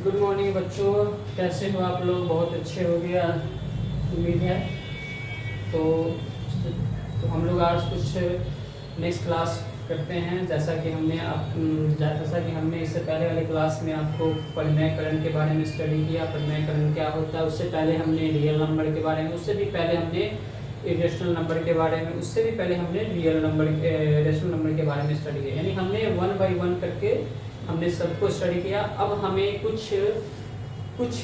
Good morning बच्चों, कैसे हो आप लोग? बहुत अच्छे हो गया उम्मीद है। तो, हम लोग आज कुछ नेक्स्ट क्लास करते हैं। जैसा कि हमने इससे पहले वाले क्लास में आपको परिमेयकरण के बारे में स्टडी किया। परिमेयकरण क्या होता है, उससे पहले हमने रियल नंबर के बारे में, उससे भी पहले हमने इरेशनल नंबर के बारे में, उससे भी पहले हमने रेशनल नंबर के बारे में स्टडी किया। यानी हमने 1 बाई 1 करके हमने सबको स्टडी किया। अब हमें कुछ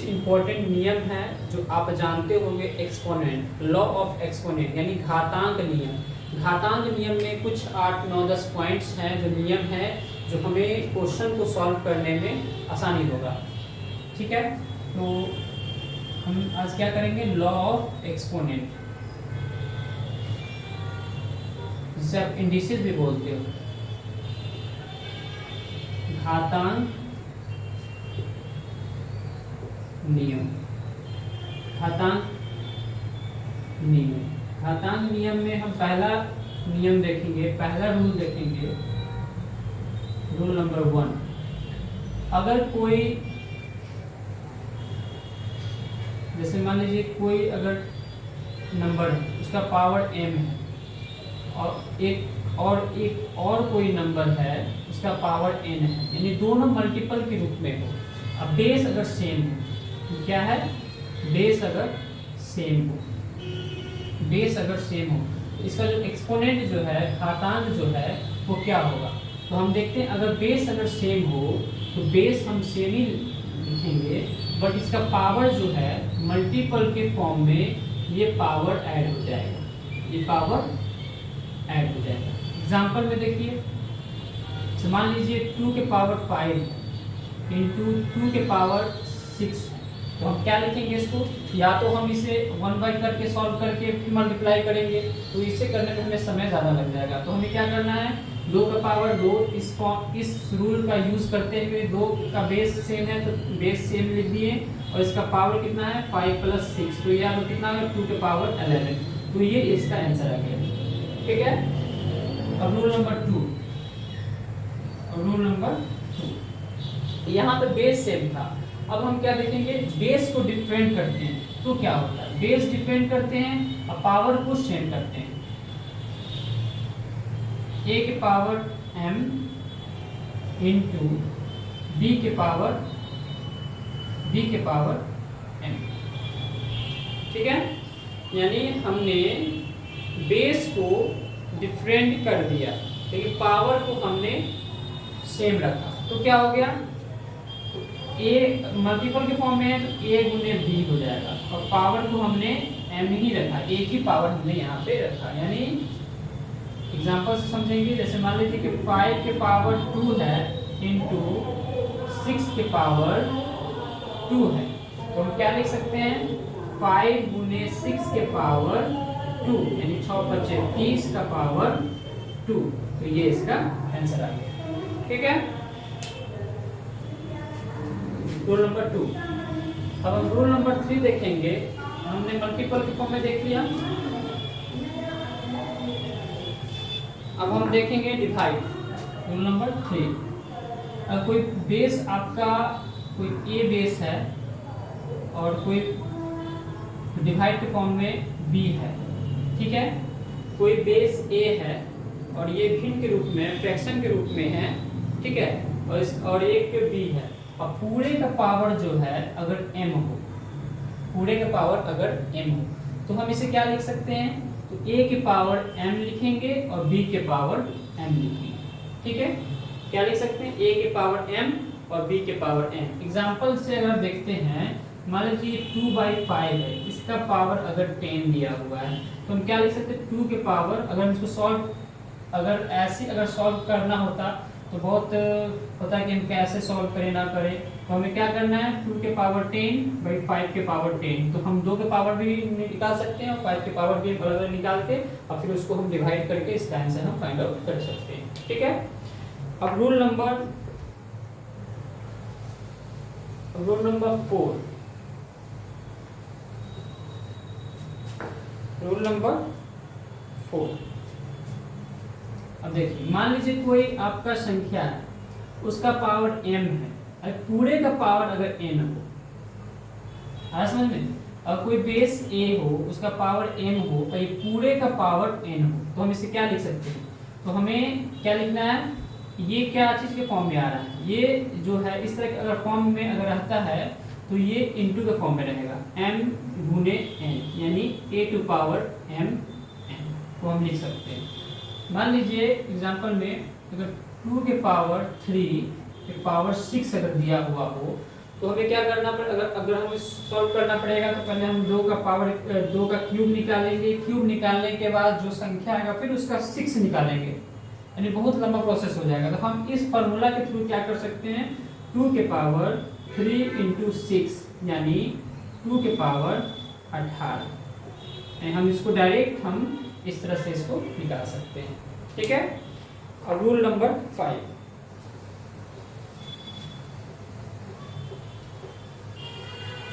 इम्पोर्टेंट नियम हैं जो आप जानते होंगे। एक्सपोनेंट, लॉ ऑफ एक्सपोनेंट यानी घातांक नियम। घातांक नियम में कुछ 8, 9, 10 पॉइंट्स हैं, जो नियम हैं जो हमें क्वेश्चन को सॉल्व करने में आसानी होगा। ठीक है, तो हम आज क्या करेंगे? लॉ ऑफ एक्सपोनेंट, जिसे आप इंडिसेस भी बोलते हो। घातांक नियम, घातांक नियम। घातांक नियम में हम पहला नियम देखेंगे, पहला रूल देखेंगे। रूल नंबर 1, अगर कोई, जैसे मान लीजिए कोई अगर नंबर है, उसका पावर m है, और एक और कोई नंबर है, उसका पावर n है, यानी दोनों मल्टीपल के रूप में हो। अब बेस अगर सेम हो, क्या है? बेस अगर सेम हो, बेस अगर सेम हो, इसका जो एक्सपोनेंट जो है, घातांक जो है, वो क्या होगा? तो हम देखते हैं, अगर बेस अगर सेम हो तो बेस हम सेम ही लिखेंगे, बट इसका पावर जो है मल्टीपल के फॉर्म में ये पावर ऐड हो जाएगा, ये पावर ऐड हो जाएगा। एग्जाम्पल में देखिए, मान लीजिए 2 के पावर 5 इंटू 2 के पावर 6 है, तो हम क्या लिखेंगे इसको? या तो हम इसे 1 बाई करके सॉल्व करके फिर मल्टीप्लाई करेंगे, तो इसे करने में हमें समय ज़्यादा लग जाएगा। तो हमें क्या करना है? 2 का पावर 2, इस रूल का यूज़ करते हुए, 2 का बेस सेम है तो बेस सेम लिख दिए, और इसका पावर कितना है? 5 प्लस 6, तो यह तो कितना है? 2 के पावर 11। तो ये इसका आंसर आ गया। ठीक है, अब रूल नंबर 2, यहाँ पे बेस सेम था। अब हम क्या देखेंगे? बेस को डिफरेंट करते हैं तो क्या होता है? बेस डिफरेंट करते हैं और पावर को सेम करते हैं। a के पावर m इंटू b के पावर m। ठीक है, यानी हमने बेस को डिफरेंट कर दिया, लेकिन पावर को हमने सेम रखा। तो क्या हो गया? तो a मल्टीपल के फॉर्म में है तो a गुने b हो जाएगा, और पावर को हमने m ही रखा, a की पावर हमने यहाँ पे रखा। यानी एग्जांपल से समझेंगे, जैसे मान लीजिए कि 5 के पावर 2 है इंटू 6 के पावर 2 है, तो हम क्या लिख सकते हैं? 5 गुने 6 के पावर 2, यानी 6 बचे 30 का पावर 2। तो ये इसका आंसर आ गया। ठीक है, रूल नंबर 2। अब हम रूल नंबर 3 देखेंगे। हमने मल्टीपल के फॉर्म में देख लिया, अब हम देखेंगे डिवाइड। रूल नंबर 3, कोई बेस आपका, कोई a बेस है और कोई डिवाइड के फॉर्म में b है। ठीक है, कोई बेस a है और ये भिन्न के रूप में, फ्रैक्शन के रूप में है। ठीक है, और एक b है, और पूरे का पावर जो है अगर m हो, पूरे का पावर अगर m हो, तो हम इसे क्या लिख सकते हैं? तो a के पावर m लिखेंगे और b के पावर m लिखेंगे। ठीक है, क्या लिख सकते हैं? a के पावर m और b के पावर m। एग्जाम्पल से अगर देखते हैं, मान लीजिए 2 बाई 5 है, इसका पावर अगर 10 दिया हुआ है, तो हम क्या लिख सकते हैं? 2 के पावर, अगर हम इसको सॉल्व, अगर ऐसे अगर सॉल्व करना होता तो बहुत होता है कि हम कैसे सॉल्व करें ना करें, तो हमें क्या करना है? 2 के पावर 10 बाई 5 के पावर 10, तो हम 2 के पावर भी निकाल सकते हैं और 5 के पावर भी अलग अलग निकाल के, और फिर उसको हम डिवाइड करके इसका आंसर हम फाइंड आउट कर सकते हैं। ठीक है, अब रूल नंबर 4, रूल नंबर 4। अब देखिए, मान लीजिए कोई आपका संख्या है, उसका पावर m है, पूरे का पावर अगर n हो, आ समझ में, और कोई बेस a हो उसका पावर m हो और ये पूरे का पावर n हो, तो हम इसे क्या लिख सकते हैं? तो हमें क्या लिखना है, ये क्या चीज के फॉर्म में आ रहा है, ये जो है इस तरह के अगर फॉर्म में अगर रहता है तो ये इनटू के फॉर्म में रहेगा, m गुने n, यानी a to power m n को हम लिख सकते हैं। मान लीजिए एग्जांपल में अगर 2 के पावर 3 के पावर 6 अगर दिया हुआ हो, तो हमें क्या करना पड़ेगा, अगर हमें सॉल्व करना पड़ेगा तो पहले हम 2 का क्यूब निकालेंगे, क्यूब निकालने के बाद जो संख्या आएगा फिर उसका 6 निकालेंगे, यानी बहुत लंबा प्रोसेस हो जाएगा। तो हम इस फार्मूला के थ्रू क्या कर सकते हैं, 2 के पावर 3 इंटू 6 यानी 2 के पावर 18, हम इसको डायरेक्ट हम इस तरह से इसको निकाल सकते हैं। ठीक है। अब रूल नंबर 5,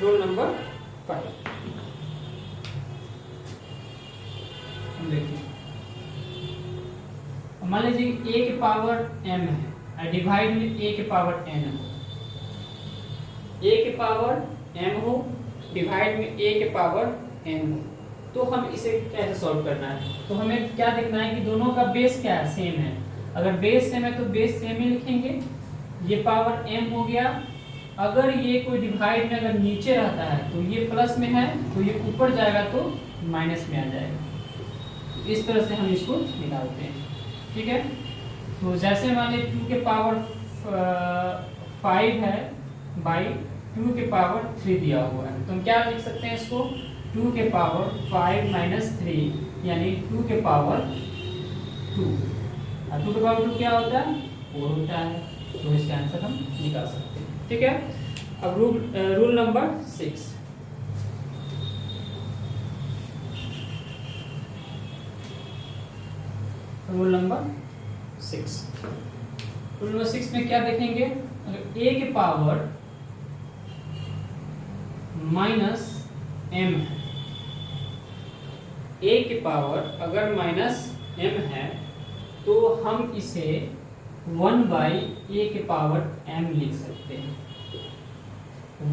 रूल नंबर 5 हम देखिए, मान लीजिए a के पावर m है, डिवाइड में a के पावर n हो, a के पावर m हो डिवाइड में a के पावर n हो, तो हम इसे कैसे सॉल्व करना है, तो हमें क्या देखना है कि दोनों का बेस क्या है, सेम है। अगर बेस सेम है तो बेस सेम ही लिखेंगे, ये पावर m हो गया। अगर ये कोई डिवाइड में अगर नीचे रहता है तो ये प्लस में है, तो ये ऊपर जाएगा तो माइनस में आ जाएगा। इस तरह से हम इसको निकालते हैं। ठीक है। तो जैसे मान लीजिए 2 के पावर 5 है बाई 2 के पावर 3 दिया हुआ है, तो हम क्या लिख सकते हैं इसको, 2 के पावर 5 माइनस 3 यानी 2 के पावर 2, और 2 के पावर 2 क्या होता है, 4 होता है, तो इसका आंसर हम निकाल सकते हैं। ठीक है। अब rule number 6, rule number 6, rule number 6 में क्या देखेंगे, अगर a के पावर माइनस m है, a के पावर अगर माइनस m है तो हम इसे 1 बाई a के पावर m लिख सकते हैं,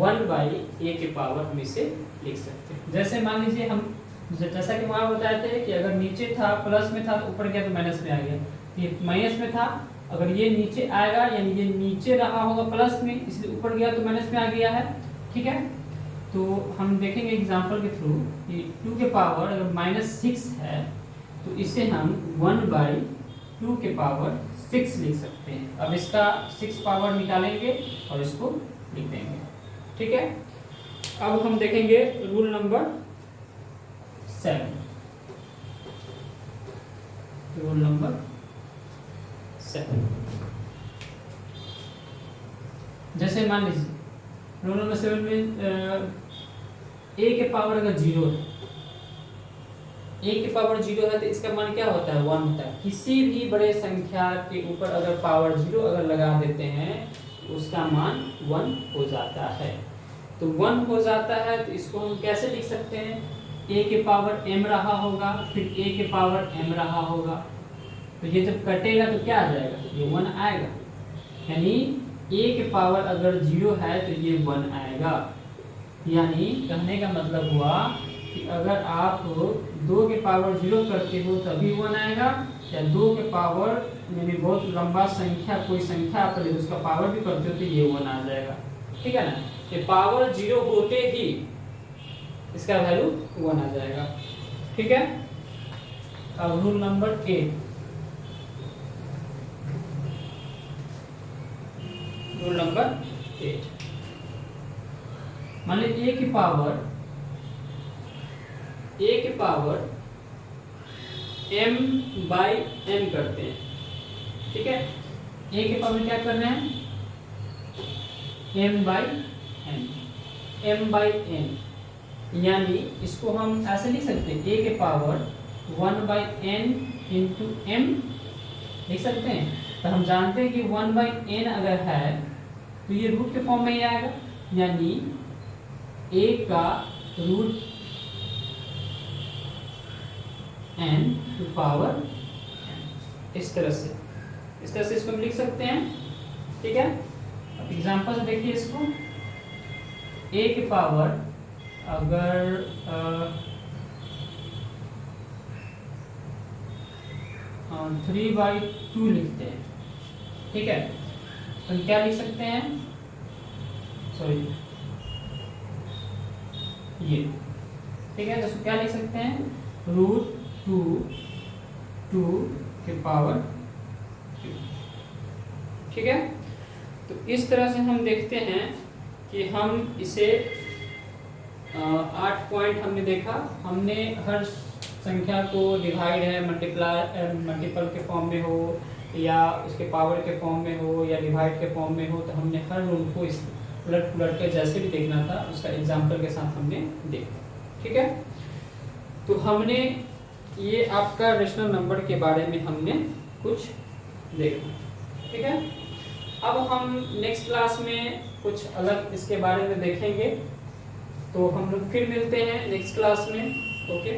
1 बाई a के पावर हम इसे लिख सकते हैं। जैसे मान लीजिए हम जैसा कि वहाँ बताए थे कि अगर नीचे था प्लस में था तो ऊपर गया तो माइनस में आ गया, ये माइनस में था, अगर ये नीचे आएगा यानी ये नीचे रहा होगा प्लस में, इसलिए ऊपर गया तो माइनस में आ गया है। ठीक है। तो हम देखेंगे एग्जांपल के थ्रू कि 2 के पावर अगर माइनस 6 है तो इसे हम 1 बाई 2 के पावर 6 लिख सकते हैं। अब इसका 6 पावर निकालेंगे और इसको लिख देंगे। ठीक है। अब हम देखेंगे रूल नंबर 7, रूल नंबर 7, जैसे मान लीजिए रूल नंबर 7 में a के पावर अगर 0 है, a के पावर 0 है तो इसका मान क्या होता है, 1 होता है। किसी भी बड़े संख्या के ऊपर अगर पावर 0 अगर लगा देते हैं तो उसका मान 1 हो जाता है। तो 1 हो जाता है तो इसको हम कैसे लिख सकते हैं, a के पावर m रहा होगा, फिर a के पावर m रहा होगा, तो ये जब कटेगा तो क्या आ जाएगा, ये 1 आएगा, यानी a के पावर अगर 0 है तो ये 1 आएगा। यानी कहने का मतलब हुआ कि अगर आप 2 के पावर 0 करते हो तभी 1 आएगा, या 2 के पावर यानी बहुत लंबा संख्या कोई संख्या आप ले उसका पावर भी करते हो तो ये 1 आ जाएगा। ठीक है ना, ये पावर 0 होते ही इसका वैल्यू 1 आ जाएगा। ठीक है। अब रूल नंबर 8, रूल नंबर 8, मान लीजिए a के पावर m बाई n करते हैं। ठीक है। a के पावर क्या कर रहे हैं, m by n, m by n, यानी इसको हम ऐसे लिख सकते हैं, a के power 1 by n into m लिख सकते हैं। तो हम जानते हैं कि 1 बाई n अगर है तो ये रूट के फॉर्म में ही आएगा, यानी a का root n to power n, इस तरह से इसको हम लिख सकते हैं। ठीक है। अब एग्जांपल से देखिए इसको, a के पावर अगर 3/2 लिखते हैं, ठीक है, तो हम क्या लिख सकते हैं, सॉरी ये, ठीक है, तो क्या लिख सकते हैं, √2 के पावर 3, ठीक है। तो इस तरह से हम देखते हैं कि हम इसे 8 पॉइंट हमने देखा, हमने हर संख्या को डिवाइड है मल्टीपल के फॉर्म में हो या इसके पावर के फॉर्म में हो या डिवाइड के फॉर्म में हो, तो हमने हर रूल को इस उलट पुलट के जैसे भी देखना था उसका एग्जाम्पल के साथ हमने देखा, ठीक है। तो हमने ये आपका रेशनल नंबर के बारे में हमने कुछ देखा, ठीक है। अब हम नेक्स्ट क्लास में कुछ अलग इसके बारे में देखेंगे, तो हम लोग फिर मिलते हैं नेक्स्ट क्लास में, ओके।